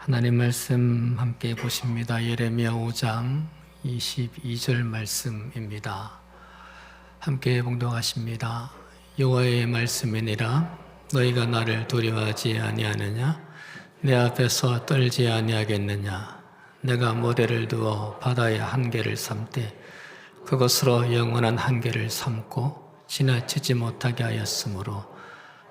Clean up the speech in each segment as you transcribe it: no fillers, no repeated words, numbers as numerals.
하나님 말씀 함께 보십니다. 예레미야 5장 22절 말씀입니다. 함께 봉독하십니다. 여호와의 말씀이니라. 너희가 나를 두려워하지 아니하느냐? 내 앞에서 떨지 아니하겠느냐? 내가 모래를 두어 바다의 한계를 삼되 그것으로 영원한 한계를 삼고 지나치지 못하게 하였으므로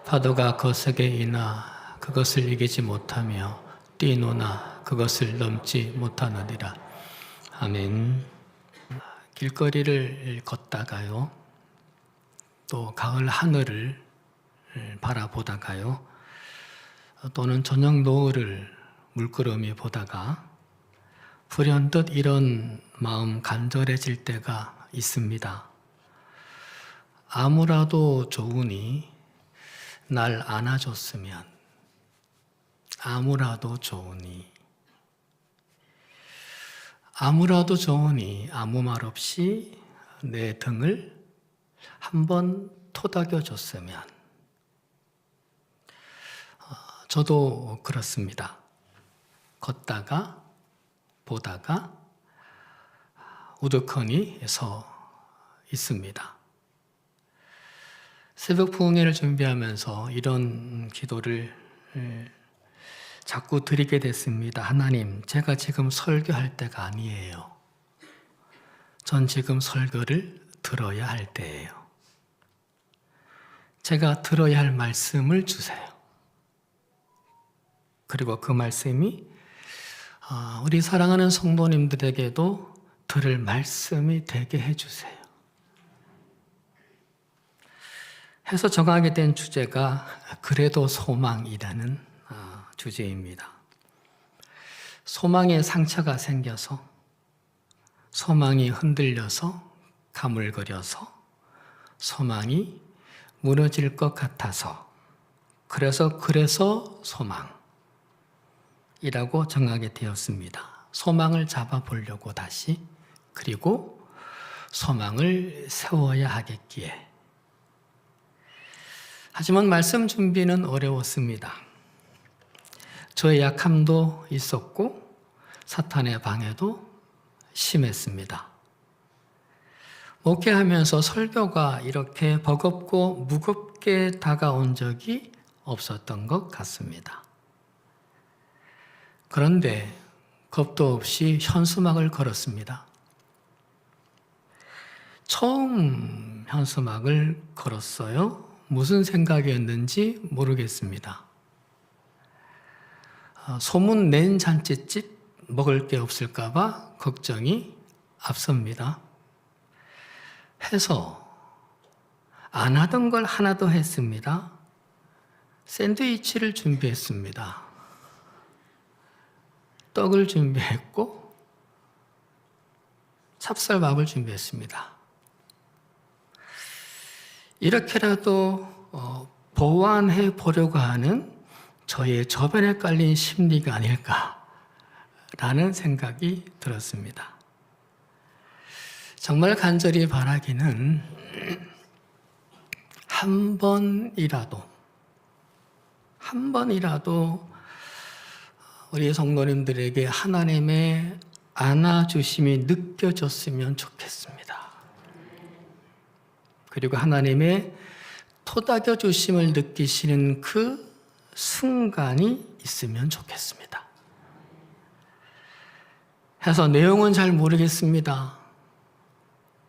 파도가 거세게 이나 그것을 이기지 못하며 뛰노나 그것을 넘지 못하느니라. 아멘. 길거리를 걷다가요, 또 가을 하늘을 바라보다가요, 또는 저녁 노을을 물끄러미 보다가 불현듯 이런 마음 간절해질 때가 있습니다. 아무라도 좋으니 날 안아줬으면, 아무라도 좋으니 아무 말 없이 내 등을 한번 토닥여 줬으면. 저도 그렇습니다. 걷다가 보다가 우두커니 서 있습니다. 새벽 부흥회를 준비하면서 이런 기도를 자꾸 드리게 됐습니다. 하나님, 제가 지금 설교할 때가 아니에요. 전 지금 설교를 들어야 할 때예요. 제가 들어야 할 말씀을 주세요. 그리고 그 말씀이 우리 사랑하는 성도님들에게도 들을 말씀이 되게 해주세요. 해서 정하게 된 주제가 그래도 소망이라는 주제입니다. 소망에 상처가 생겨서, 소망이 흔들려서, 가물거려서, 소망이 무너질 것 같아서, 그래서 소망이라고 정하게 되었습니다. 소망을 잡아보려고 다시, 그리고 소망을 세워야 하겠기에. 하지만 말씀 준비는 어려웠습니다. 저의 약함도 있었고 사탄의 방해도 심했습니다. 목회하면서 설교가 이렇게 버겁고 무겁게 다가온 적이 없었던 것 같습니다. 그런데 겁도 없이 현수막을 걸었습니다. 처음 현수막을 걸었어요. 무슨 생각이었는지 모르겠습니다. 소문 낸 잔치집 먹을 게 없을까 봐 걱정이 앞섭니다. 해서 안 하던 걸 하나 더 했습니다. 샌드위치를 준비했습니다. 떡을 준비했고 찹쌀밥을 준비했습니다. 이렇게라도 보완해 보려고 하는 저의 저변에 깔린 심리가 아닐까라는 생각이 들었습니다. 정말 간절히 바라기는 한 번이라도 우리 성도님들에게 하나님의 안아주심이 느껴졌으면 좋겠습니다. 그리고 하나님의 토닥여 주심을 느끼시는 그 순간이 있으면 좋겠습니다. 해서 내용은 잘 모르겠습니다.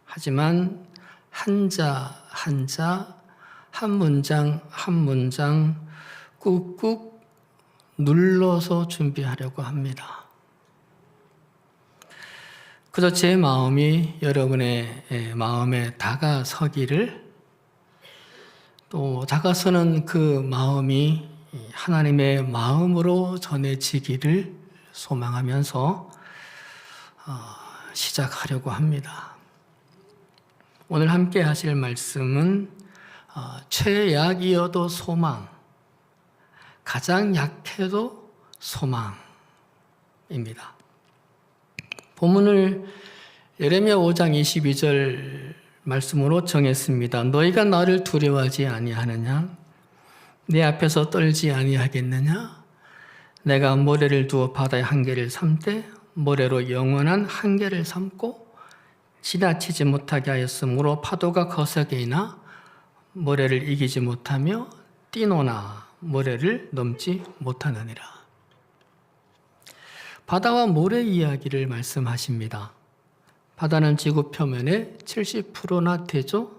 하지만 한자 한자, 한 문장 한 문장 꾹꾹 눌러서 준비하려고 합니다. 그저 제 마음이 여러분의 마음에 다가서기를, 또 다가서는 그 마음이 하나님의 마음으로 전해지기를 소망하면서 시작하려고 합니다. 오늘 함께 하실 말씀은 최약이어도 소망, 가장 약해도 소망입니다. 본문을 예레미야 5장 22절 말씀으로 정했습니다. 너희가 나를 두려워하지 아니하느냐? 내 앞에서 떨지 아니하겠느냐? 내가 모래를 두어 바다의 한계를 삼되 모래로 영원한 한계를 삼고 지나치지 못하게 하였으므로 파도가 거세게 이나 모래를 이기지 못하며 뛰노나 모래를 넘지 못하느니라. 바다와 모래 이야기를 말씀하십니다. 바다는 지구 표면의 70%나 되죠.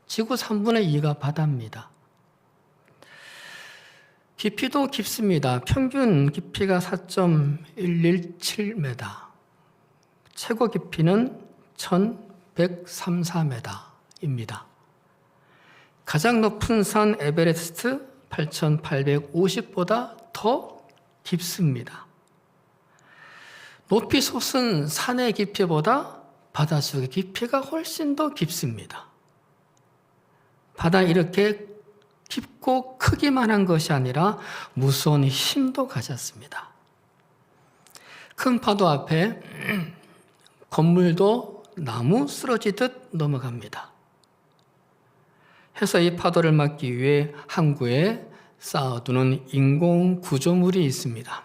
지구 3분의 2가 바다입니다. 깊이도 깊습니다. 평균 깊이가 4.117m, 최고 깊이는 1134m입니다. 가장 높은 산 에베레스트 8850보다 더 깊습니다. 높이 솟은 산의 깊이보다 바닷속의 깊이가 훨씬 더 깊습니다. 바다는 이렇게 깊고 크기만 한 것이 아니라 무서운 힘도 가졌습니다. 큰 파도 앞에 건물도 나무 쓰러지듯 넘어갑니다. 해서 이 파도를 막기 위해 항구에 쌓아두는 인공 구조물이 있습니다.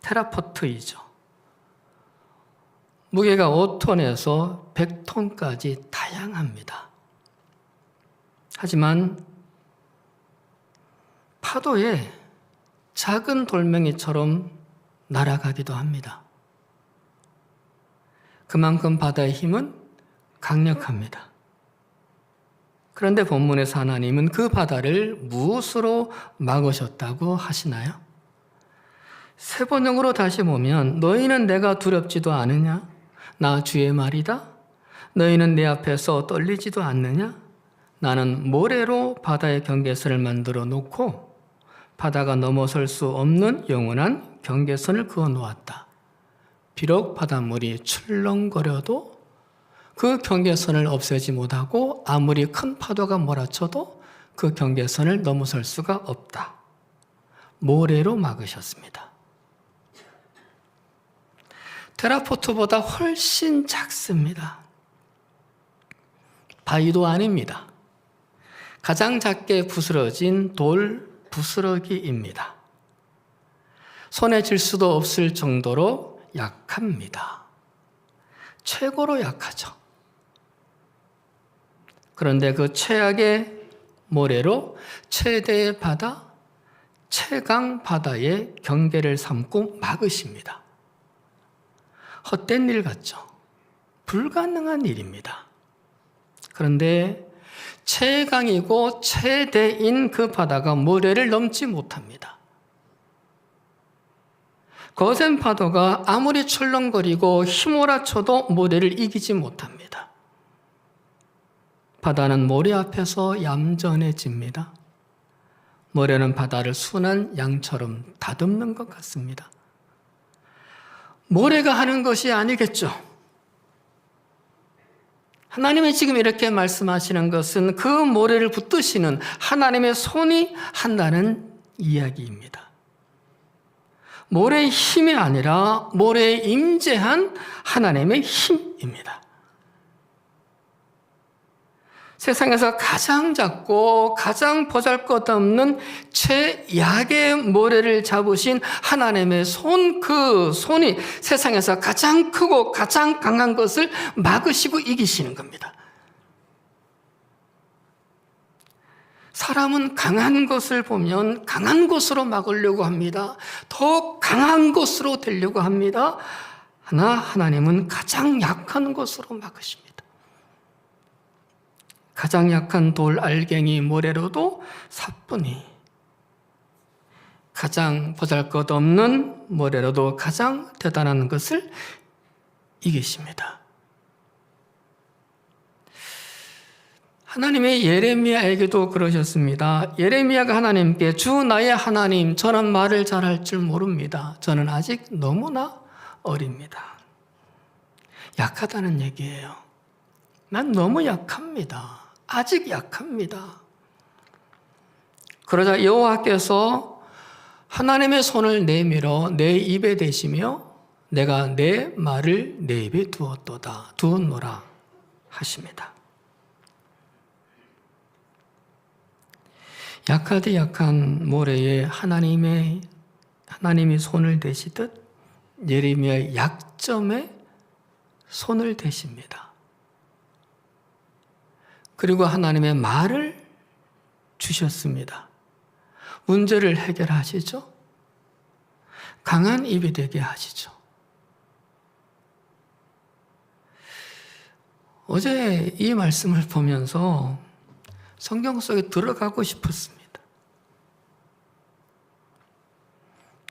테라포트이죠. 무게가 5톤에서 100톤까지 다양합니다. 하지만 파도에 작은 돌멩이처럼 날아가기도 합니다. 그만큼 바다의 힘은 강력합니다. 그런데 본문에서 하나님은 그 바다를 무엇으로 막으셨다고 하시나요? 세 번역으로 다시 보면 너희는 내가 두렵지도 않으냐? 나 주의 말이다. 너희는 내 앞에서 떨리지도 않느냐? 나는 모래로 바다의 경계선을 만들어 놓고 바다가 넘어설 수 없는 영원한 경계선을 그어 놓았다. 비록 바닷물이 출렁거려도 그 경계선을 없애지 못하고 아무리 큰 파도가 몰아쳐도 그 경계선을 넘어설 수가 없다. 모래로 막으셨습니다. 테라포트보다 훨씬 작습니다. 바위도 아닙니다. 가장 작게 부스러진 돌 부스러기입니다. 손에 쥘 수도 없을 정도로 약합니다. 최고로 약하죠. 그런데 그 최악의 모래로 최대의 바다, 최강 바다의 경계를 삼고 막으십니다. 헛된 일 같죠. 불가능한 일입니다. 그런데 최강이고 최대인 그 바다가 모래를 넘지 못합니다. 거센 파도가 아무리 출렁거리고 휘몰아쳐도 모래를 이기지 못합니다. 바다는 모래 앞에서 얌전해집니다. 모래는 바다를 순한 양처럼 다듬는 것 같습니다. 모래가 하는 것이 아니겠죠. 하나님이 지금 이렇게 말씀하시는 것은 그 모래를 붙드시는 하나님의 손이 한다는 이야기입니다. 모래의 힘이 아니라 모래에 임재한 하나님의 힘입니다. 세상에서 가장 작고 가장 보잘것없는 최약의 모래를 잡으신 하나님의 손, 그 손이 세상에서 가장 크고 가장 강한 것을 막으시고 이기시는 겁니다. 사람은 강한 것을 보면 강한 것으로 막으려고 합니다. 더 강한 것으로 되려고 합니다. 하나 하나님은 가장 약한 것으로 막으십니다. 가장 약한 돌, 알갱이, 모래로도 사뿐히, 가장 보잘것없는 모래로도 가장 대단한 것을 이기십니다. 하나님의 예레미야에게도 그러셨습니다. 예레미야가 하나님께 주 나의 하나님, 저는 말을 잘할 줄 모릅니다. 저는 아직 너무나 어립니다. 약하다는 얘기예요. 난 너무 약합니다. 아직 약합니다. 그러자 여호와께서 하나님의 손을 내밀어 내 입에 대시며 내가 내 말을 내 입에 두었노라 하십니다. 약하디 약한 모래에 하나님의 하나님이 손을 대시듯 예레미야의 약점에 손을 대십니다. 그리고 하나님의 말을 주셨습니다. 문제를 해결하시죠. 강한 입이 되게 하시죠. 어제 이 말씀을 보면서 성경 속에 들어가고 싶었습니다.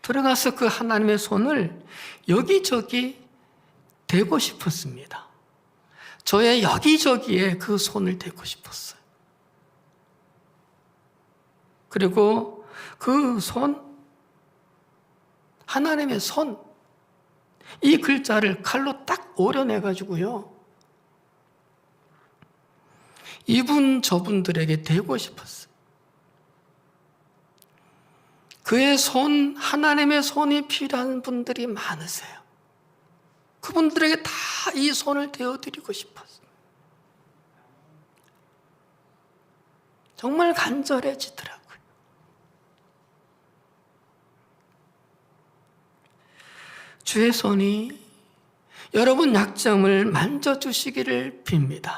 들어가서 그 하나님의 손을 여기저기 대고 싶었습니다. 저의 여기저기에 그 손을 대고 싶었어요. 그리고 그 손, 하나님의 손, 이 글자를 칼로 딱 오려내가지고요. 이분 저분들에게 대고 싶었어요. 그의 손, 하나님의 손이 필요한 분들이 많으세요. 그분들에게 다 이 손을 대어드리고 싶었어요. 정말 간절해지더라고요. 주의 손이 여러분 약점을 만져주시기를 빕니다.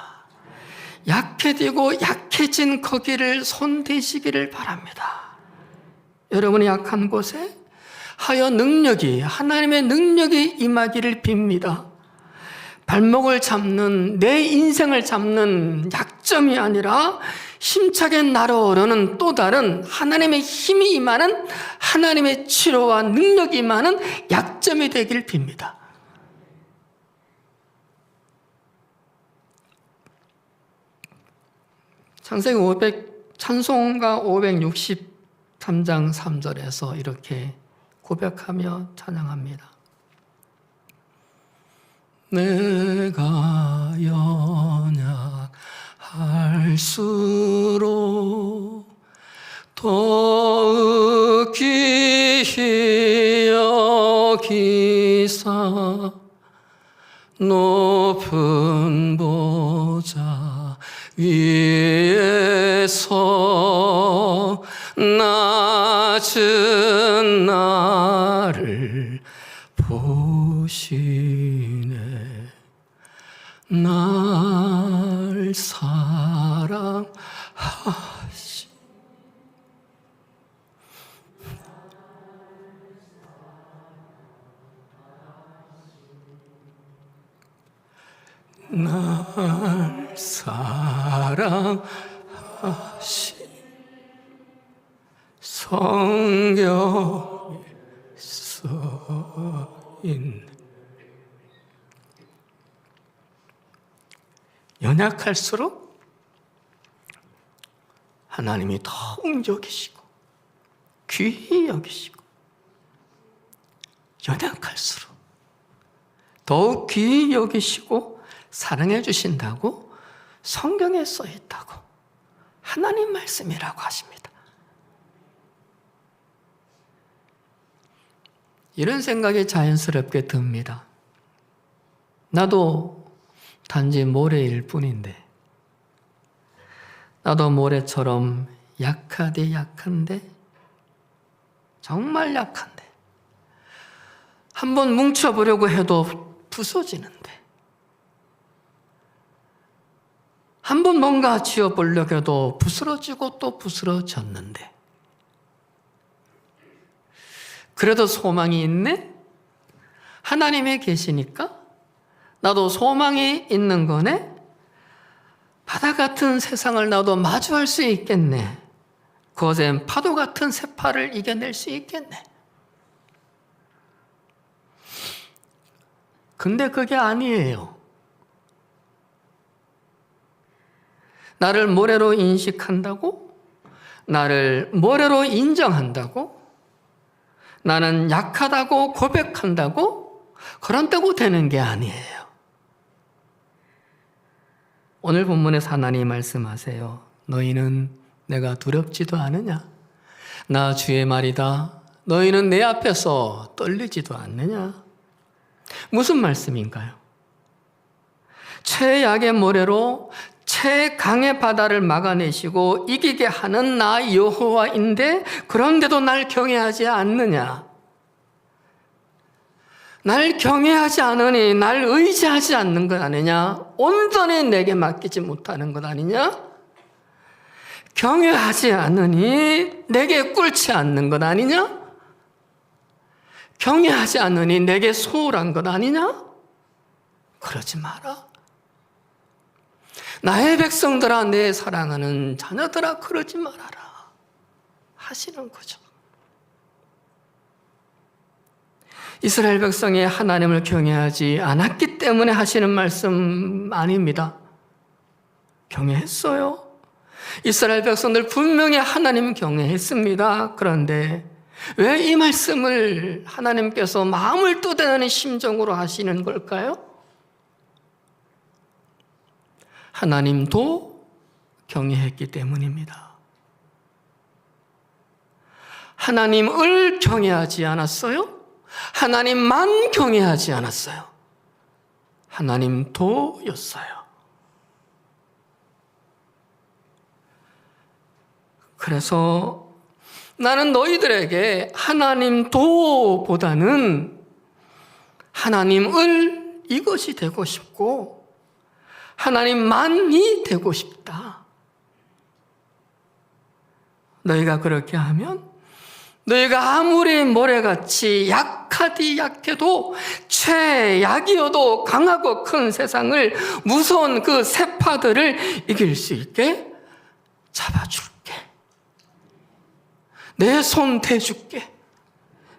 약해지고 약해진 거기를 손 대시기를 바랍니다. 여러분의 약한 곳에 하여 능력이, 하나님의 능력이 임하기를 빕니다. 발목을 잡는, 내 인생을 잡는 약점이 아니라 힘차게 날아오르는 또 다른 하나님의 힘이 임하는, 하나님의 치료와 능력이 임하는 약점이 되길 빕니다. 찬송가 563장 3절에서 이렇게 고백하며 찬양합니다. 내가 연약할수록 더욱 귀히 여기사 높은 보좌 위에서 낮은 나를 보시네. 날 사랑하시 날 사랑하시 성경에 써있네. 연약할수록 하나님이 더욱 여기시고 귀히 여기시고, 연약할수록 더욱 귀히 여기시고 사랑해 주신다고 성경에 써 있다고 하나님 말씀이라고 하십니다. 이런 생각이 자연스럽게 듭니다. 나도 단지 모래일 뿐인데, 나도 모래처럼 약한데 정말 약한데 한번 뭉쳐보려고 해도 부서지는데, 한번 뭔가 지어보려고 해도 부스러지고 또 부스러졌는데, 그래도 소망이 있네? 하나님이 계시니까 나도 소망이 있는 거네? 바다 같은 세상을 나도 마주할 수 있겠네. 거센 파도 같은 세파를 이겨낼 수 있겠네. 근데 그게 아니에요. 나를 모래로 인식한다고? 나를 모래로 인정한다고? 나는 약하다고 고백한다고? 그런다고 되는 게 아니에요. 오늘 본문에서 하나님이 말씀하세요. 너희는 내가 두렵지도 않으냐? 나 주의 말이다. 너희는 내 앞에서 떨리지도 않느냐? 무슨 말씀인가요? 최약의 모래로 최강의 바다를 막아내시고 이기게 하는 나 여호와인데, 그런데도 날 경외하지 않느냐? 날 경외하지 않으니 날 의지하지 않는 것 아니냐? 온전히 내게 맡기지 못하는 것 아니냐? 경외하지 않으니 내게 꿇지 않는 것 아니냐? 경외하지 않으니 내게 소홀한 것 아니냐? 그러지 마라. 나의 백성들아, 내 사랑하는 자녀들아, 그러지 말아라 하시는 거죠. 이스라엘 백성이 하나님을 경외하지 않았기 때문에 하시는 말씀 아닙니다. 경외했어요. 이스라엘 백성들 분명히 하나님 경외했습니다. 그런데 왜 이 말씀을 하나님께서 마음을 떠대는 심정으로 하시는 걸까요? 하나님도 경외했기 때문입니다. 하나님을 경외하지 않았어요? 하나님만 경외하지 않았어요. 하나님도였어요. 그래서 나는 너희들에게 하나님도보다는 하나님을 이것이 되고 싶고 하나님만이 되고 싶다. 너희가 그렇게 하면 너희가 아무리 모래같이 약하디 약해도 최약이어도 강하고 큰 세상을 무서운 그 세파들을 이길 수 있게 잡아줄게. 내 손 대줄게.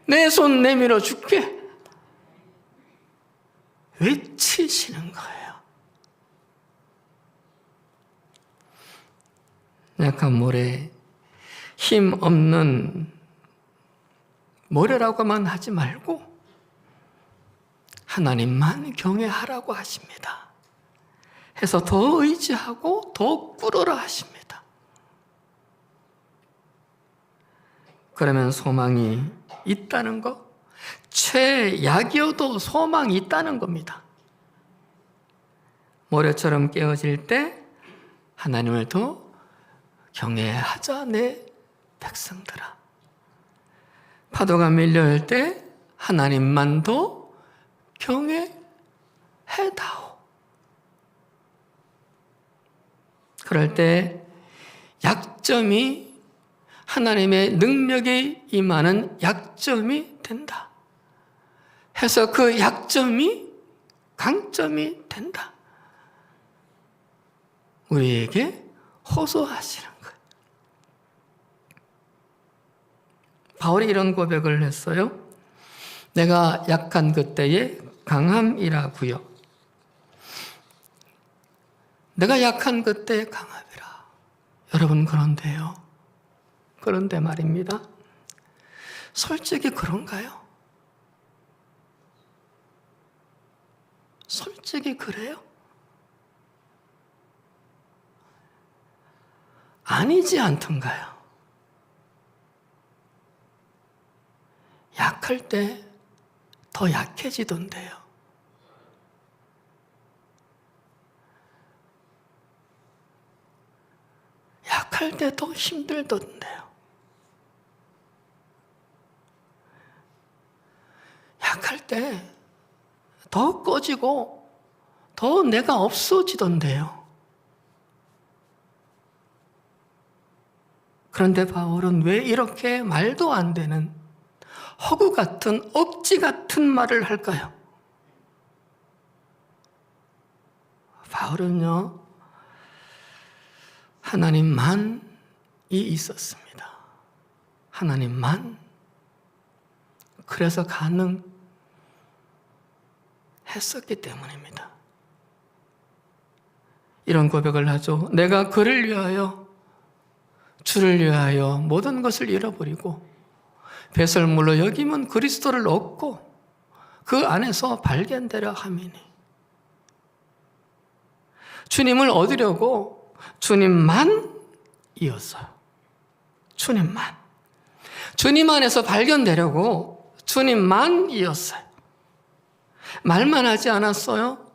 내 손 내밀어 줄게. 외치시는 거예요. 약한 모래, 힘 없는 모래라고만 하지 말고 하나님만 경외하라고 하십니다. 해서 더 의지하고 더 꿇으라 하십니다. 그러면 소망이 있다는 것, 최약이어도 소망이 있다는 겁니다. 모래처럼 깨어질 때 하나님을 더 경외하자 내 백성들아. 파도가 밀려올 때 하나님만 더 경외해다오. 그럴 때 약점이 하나님의 능력이 임하는 약점이 된다. 해서 그 약점이 강점이 된다. 우리에게 호소하시는 거예요. 바울이 이런 고백을 했어요. 내가 약한 그때의 강함이라고요. 내가 약한 그때의 강함이라. 여러분 그런데 말입니다. 솔직히 그런가요? 솔직히 그래요? 아니지 않던가요? 약할 때 더 약해지던데요. 약할 때 더 힘들던데요. 약할 때 더 꺼지고 더 내가 없어지던데요. 그런데 바울은 왜 이렇게 말도 안 되는 허구 같은 억지 같은 말을 할까요? 바울은요, 하나님만이 있었습니다. 하나님만. 그래서 가능했었기 때문입니다. 이런 고백을 하죠. 내가 그를 위하여, 주를 위하여 모든 것을 잃어버리고 배설물로 여기면 그리스도를 얻고 그 안에서 발견되려 함이니. 주님을 얻으려고 주님만이었어요. 주님만. 주님 안에서 발견되려고 주님만이었어요. 말만 하지 않았어요.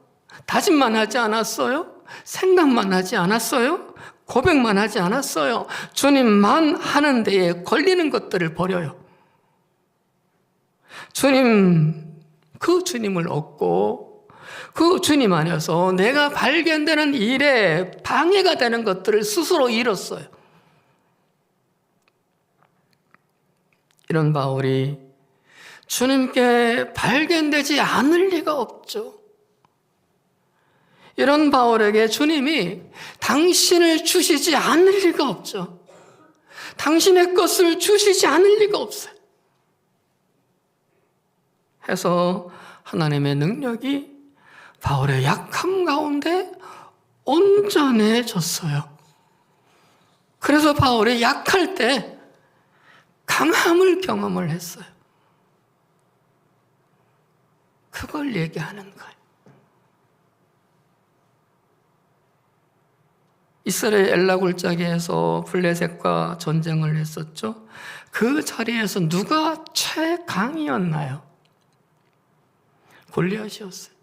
다짐만 하지 않았어요. 생각만 하지 않았어요. 고백만 하지 않았어요. 주님만 하는 데에 걸리는 것들을 버려요. 주님 그 주님을 얻고 그 주님 안에서 내가 발견되는 일에 방해가 되는 것들을 스스로 잃었어요. 이런 바울이 주님께 발견되지 않을 리가 없죠. 이런 바울에게 주님이 당신을 주시지 않을 리가 없죠. 당신의 것을 주시지 않을 리가 없어요. 해서 하나님의 능력이 바울의 약함 가운데 온전해졌어요. 그래서 바울이 약할 때 강함을 경험을 했어요. 그걸 얘기하는 거예요. 이스라엘 엘라 골짜기에서 블레셋과 전쟁을 했었죠. 그 자리에서 누가 최강이었나요? 골리앗이었어요.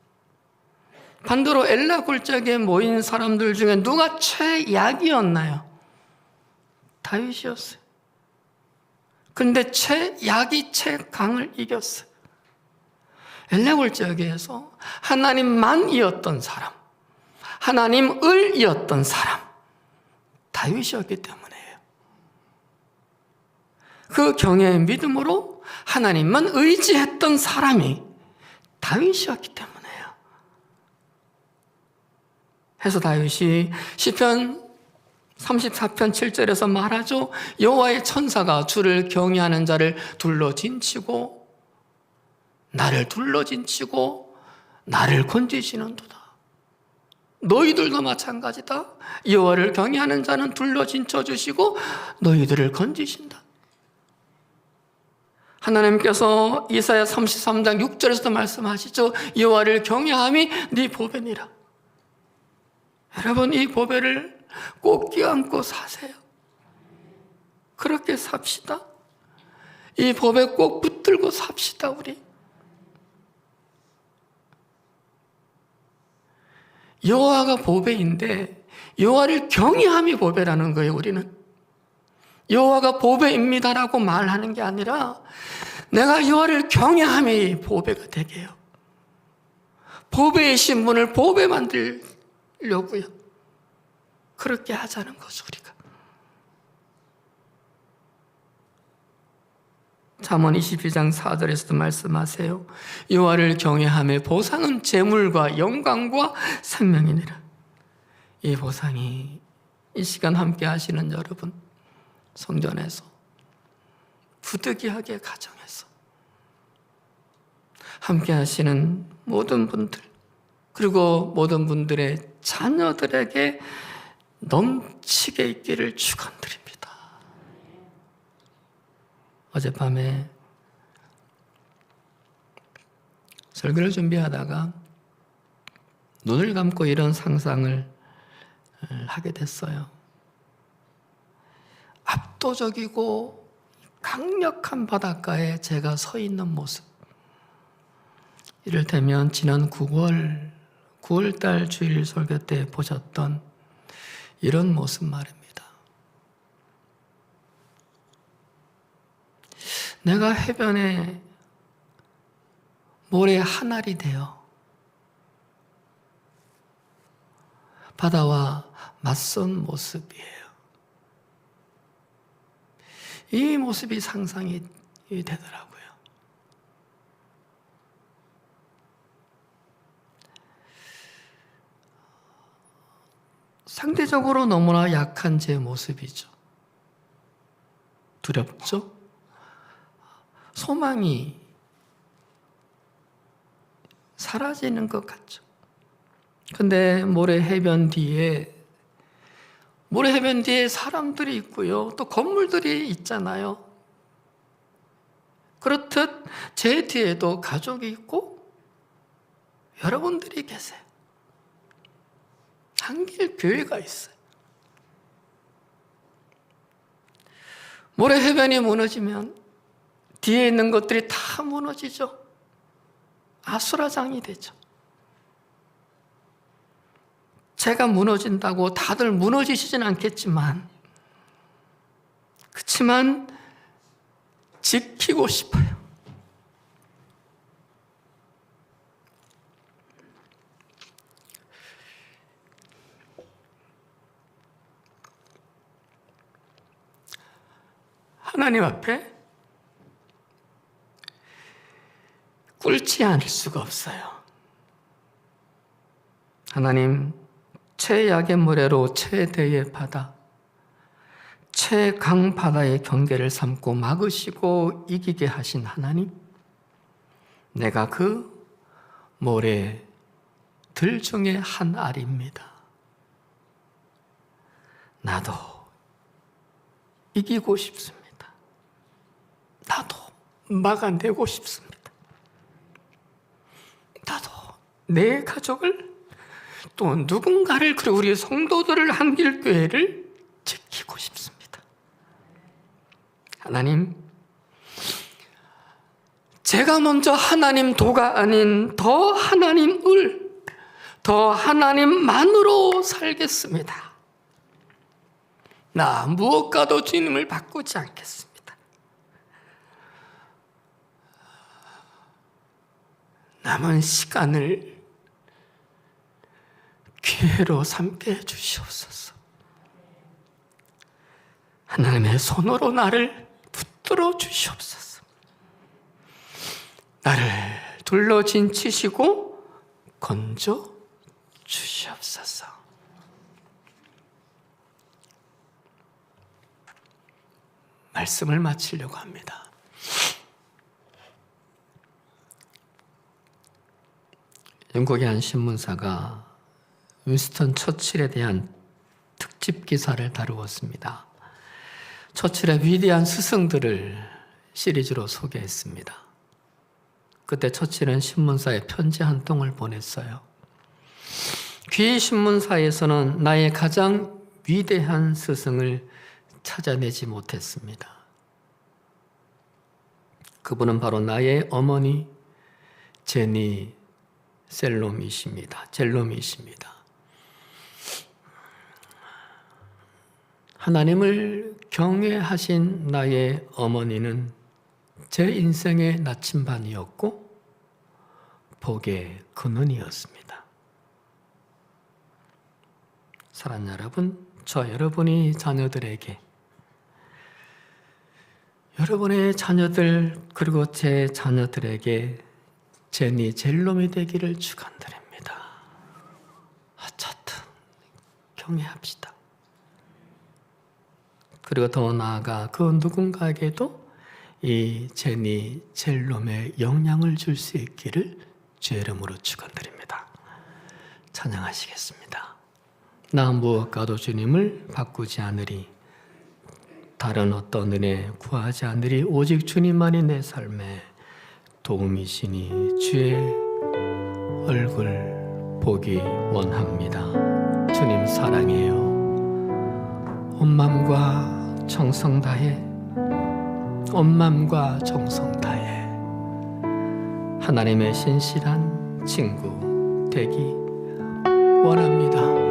반대로 엘라 골짜기에 모인 사람들 중에 누가 최약이었나요? 다윗이었어요. 그런데 최약이 최강을 이겼어요. 엘라 골짜기에서 하나님만이었던 사람, 하나님을 이었던 사람, 다윗이었기 때문이에요. 그 경외의 믿음으로 하나님만 의지했던 사람이 다윗이었기 때문이에요. 해서 다윗이 시편 34편 7절에서 말하죠. 여호와의 천사가 주를 경외하는 자를 둘러진치고 나를 둘러진치고 나를 건지시는도다. 너희들도 마찬가지다. 여호와를 경외하는 자는 둘러진쳐 주시고 너희들을 건지신다. 하나님께서 이사야 33장 6절에서도 말씀하시죠. 여호와를 경외함이 네 보배니라. 여러분, 이 보배를 꼭 껴안고 사세요. 그렇게 삽시다. 이 보배 꼭 붙들고 삽시다. 우리 여호와가 보배인데 여호와를 경외함이 보배라는 거예요. 우리는 여호와가 보배입니다라고 말하는 게 아니라 내가 여호와를 경외함이 보배가 되게 해요. 보배의 신분을 보배 만들려고요. 그렇게 하자는 거죠. 우리가 잠언 22장 4절에서도 말씀하세요. 여호와를 경외함의 보상은 재물과 영광과 생명이니라. 이 보상이 이 시간 함께 하시는 여러분, 성전에서 부득이하게 가정에서 함께 하시는 모든 분들, 그리고 모든 분들의 자녀들에게 넘치게 있기를 축원드립니다. 어젯밤에 설교를 준비하다가 눈을 감고 이런 상상을 하게 됐어요. 압도적이고 강력한 바닷가에 제가 서 있는 모습. 이를테면 지난 9월달 주일 설교 때 보셨던 이런 모습 말입니다. 내가 해변에 모래 한 알이 되어 바다와 맞선 모습이에요. 이 모습이 상상이 되더라고요. 상대적으로 너무나 약한 제 모습이죠. 두렵죠? 소망이 사라지는 것 같죠. 근데 모래 해변 뒤에 사람들이 있고요. 또 건물들이 있잖아요. 그렇듯 제 뒤에도 가족이 있고 여러분들이 계세요. 한길 교회가 있어요. 모래 해변이 무너지면 뒤에 있는 것들이 다 무너지죠. 아수라장이 되죠. 제가 무너진다고 다들 무너지시진 않겠지만, 그렇지만 지키고 싶어요. 하나님 앞에 꿇지 않을 수가 없어요. 하나님, 최약의 모래로 최대의 바다, 최강 바다의 경계를 삼고 막으시고 이기게 하신 하나님, 내가 그 모래들 중에 한 알입니다. 나도 이기고 싶습니다. 나도 막아내고 싶습니다. 나도 내 가족을 또 누군가를, 그리고 우리 성도들을, 한길교회를 지키고 싶습니다. 하나님, 제가 먼저 하나님 도가 아닌 더 하나님을, 더 하나님만으로 살겠습니다. 나 무엇과도 주님을 바꾸지 않겠습니다. 남은 시간을 기회로 삼게 해주시옵소서. 하나님의 손으로 나를 붙들어 주시옵소서. 나를 둘러진 치시고 건져 주시옵소서. 말씀을 마치려고 합니다. 영국의 한 신문사가 윈스턴 처칠에 대한 특집 기사를 다루었습니다. 처칠의 위대한 스승들을 시리즈로 소개했습니다. 그때 처칠은 신문사에 편지 한 통을 보냈어요. 귀 신문사에서는 나의 가장 위대한 스승을 찾아내지 못했습니다. 그분은 바로 나의 어머니 제니 젤롬이십니다. 하나님을 경외하신 나의 어머니는 제 인생의 나침반이었고 복의 근원이었습니다. 사랑하는 여러분, 저 여러분이 자녀들에게, 여러분의 자녀들 그리고 제 자녀들에게 제니 젤롬이 되기를 축원드립니다. 어쨌든 경외합시다. 그리고 더 나아가 그 누군가에게도 이 제니 젤롬의 영향을 줄 수 있기를 주의 이름으로 축원드립니다. 찬양하시겠습니다. 나 무엇과도 주님을 바꾸지 않으리, 다른 어떤 은혜 구하지 않으리, 오직 주님만이 내 삶에 도움이시니 주의 얼굴 보기 원합니다. 주님 사랑해요. 온 마음과 정성 다해, 온 마음과 정성 다해 하나님의 신실한 친구 되기 원합니다.